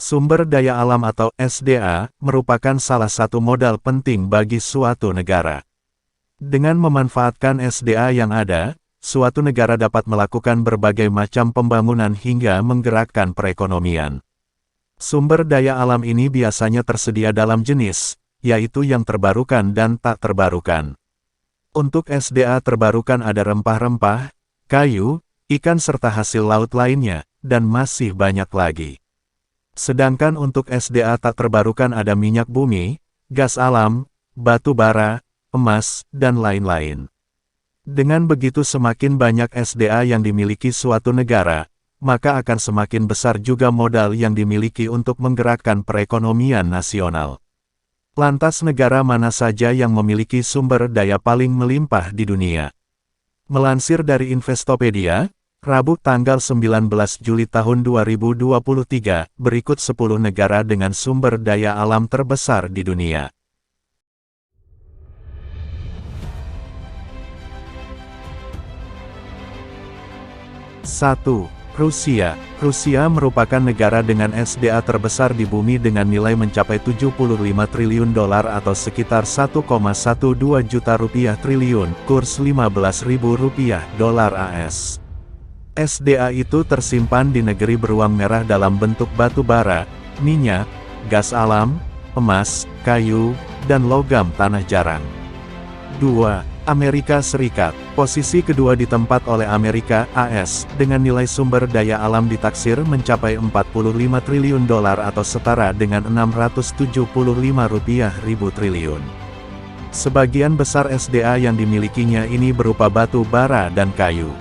Sumber daya alam atau SDA merupakan salah satu modal penting bagi suatu negara. Dengan memanfaatkan SDA yang ada, suatu negara dapat melakukan berbagai macam pembangunan hingga menggerakkan perekonomian. Sumber daya alam ini biasanya tersedia dalam jenis, yaitu yang terbarukan dan tak terbarukan. Untuk SDA terbarukan ada rempah-rempah, kayu, ikan serta hasil laut lainnya, dan masih banyak lagi. Sedangkan untuk SDA tak terbarukan ada minyak bumi, gas alam, batu bara, emas, dan lain-lain. Dengan begitu semakin banyak SDA yang dimiliki suatu negara, maka akan semakin besar juga modal yang dimiliki untuk menggerakkan perekonomian nasional. Lantas negara mana saja yang memiliki sumber daya paling melimpah di dunia? Melansir dari Investopedia, Rabu tanggal 19 Juli tahun 2023, berikut 10 negara dengan sumber daya alam terbesar di dunia. Satu, Rusia. Rusia merupakan negara dengan SDA terbesar di bumi dengan nilai mencapai 75 triliun dolar atau sekitar 1,12 juta rupiah triliun, kurs 15.000 rupiah dolar AS. SDA itu tersimpan di negeri beruang merah dalam bentuk batu bara, minyak, gas alam, emas, kayu, dan logam tanah jarang. 2. Amerika Serikat. Posisi kedua ditempat oleh Amerika AS, dengan nilai sumber daya alam ditaksir mencapai 45 triliun dolar atau setara dengan 675 rupiah ribu triliun. Sebagian besar SDA yang dimilikinya ini berupa batu bara dan kayu.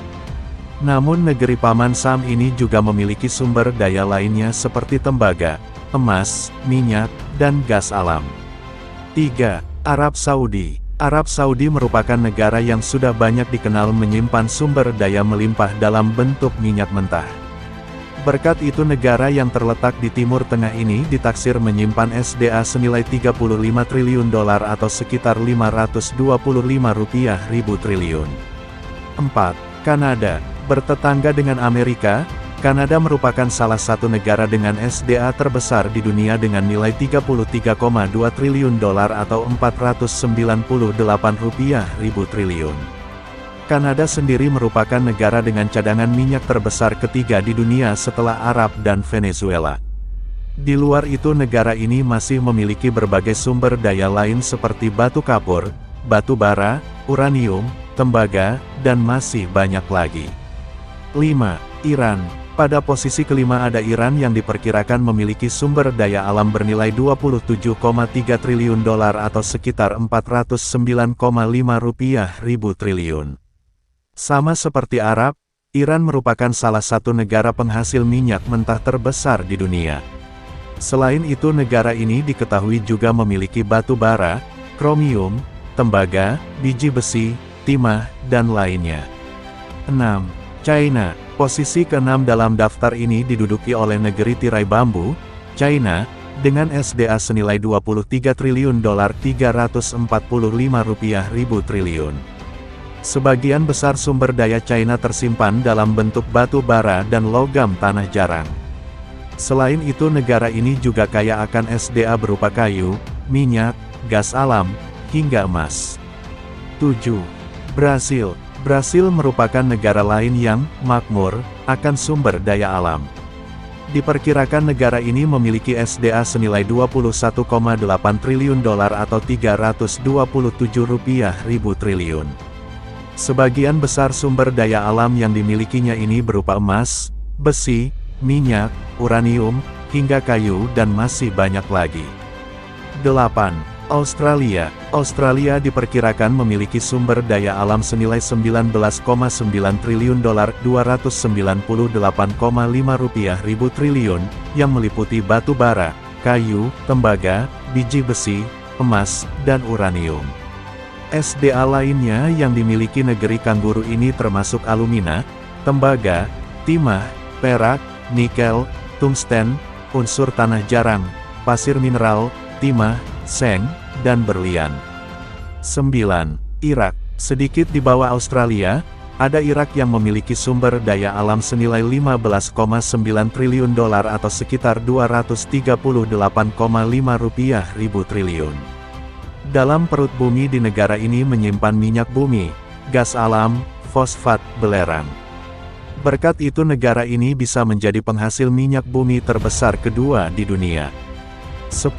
Namun negeri Paman Sam ini juga memiliki sumber daya lainnya seperti tembaga, emas, minyak, dan gas alam. 3. Arab Saudi. Arab Saudi merupakan negara yang sudah banyak dikenal menyimpan sumber daya melimpah dalam bentuk minyak mentah. Berkat itu negara yang terletak di Timur Tengah ini ditaksir menyimpan SDA senilai 35 triliun dolar atau sekitar 525 rupiah ribu triliun. 4. Kanada. Bertetangga dengan Amerika, Kanada merupakan salah satu negara dengan SDA terbesar di dunia dengan nilai 33,2 triliun dolar atau 498 rupiah ribu triliun. Kanada sendiri merupakan negara dengan cadangan minyak terbesar ketiga di dunia setelah Arab dan Venezuela. Di luar itu negara ini masih memiliki berbagai sumber daya lain seperti batu kapur, batu bara, uranium, tembaga, dan masih banyak lagi. 5. Iran. Pada posisi kelima ada Iran yang diperkirakan memiliki sumber daya alam bernilai 27,3 triliun dolar atau sekitar 409,5 rupiah ribu triliun. Sama seperti Arab, Iran merupakan salah satu negara penghasil minyak mentah terbesar di dunia. Selain itu negara ini diketahui juga memiliki batu bara, kromium, tembaga, biji besi, timah, dan lainnya. 6. China. Posisi ke-6 dalam daftar ini diduduki oleh negeri tirai bambu, China, dengan SDA senilai 23 triliun dolar 345 rupiah ribu triliun. Sebagian besar sumber daya China tersimpan dalam bentuk batu bara dan logam tanah jarang. Selain itu negara ini juga kaya akan SDA berupa kayu, minyak, gas alam, hingga emas. 7. Brasil. Brasil merupakan negara lain yang makmur akan sumber daya alam. Diperkirakan negara ini memiliki SDA senilai 21,8 triliun dolar atau 327 rupiah ribu triliun. Sebagian besar sumber daya alam yang dimilikinya ini berupa emas, besi, minyak, uranium, hingga kayu dan masih banyak lagi. 8. Australia. Australia diperkirakan memiliki sumber daya alam senilai 19,9 triliun dolar 298,5 rupiah ribu triliun, yang meliputi batu bara, kayu, tembaga, biji besi, emas, dan uranium. SDA lainnya yang dimiliki negeri kanguru ini termasuk alumina, tembaga, timah, perak, nikel, tungsten, unsur tanah jarang, pasir mineral, timah, seng, dan berlian. 9. Irak. Sedikit di bawah Australia, Ada Irak yang memiliki sumber daya alam senilai 15,9 triliun dolar atau sekitar 238,5 ribu triliun. Dalam perut bumi di negara ini menyimpan minyak bumi, gas alam, fosfat, belerang. Berkat itu negara ini bisa menjadi penghasil minyak bumi terbesar kedua di dunia. 10.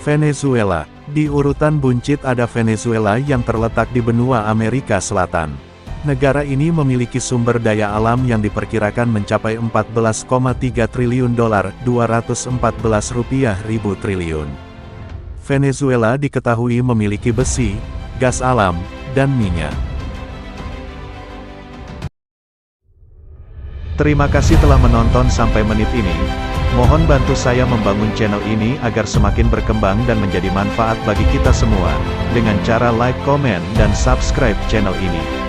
Venezuela. Di urutan buncit ada Venezuela yang terletak di benua Amerika Selatan. Negara ini memiliki sumber daya alam yang diperkirakan mencapai 14,3 triliun dolar, 214 ribu triliun. Venezuela diketahui memiliki besi, gas alam, dan minyak. Terima kasih telah menonton sampai menit ini. Mohon bantu saya membangun channel ini agar semakin berkembang dan menjadi manfaat bagi kita semua, dengan cara like, komen, dan subscribe channel ini.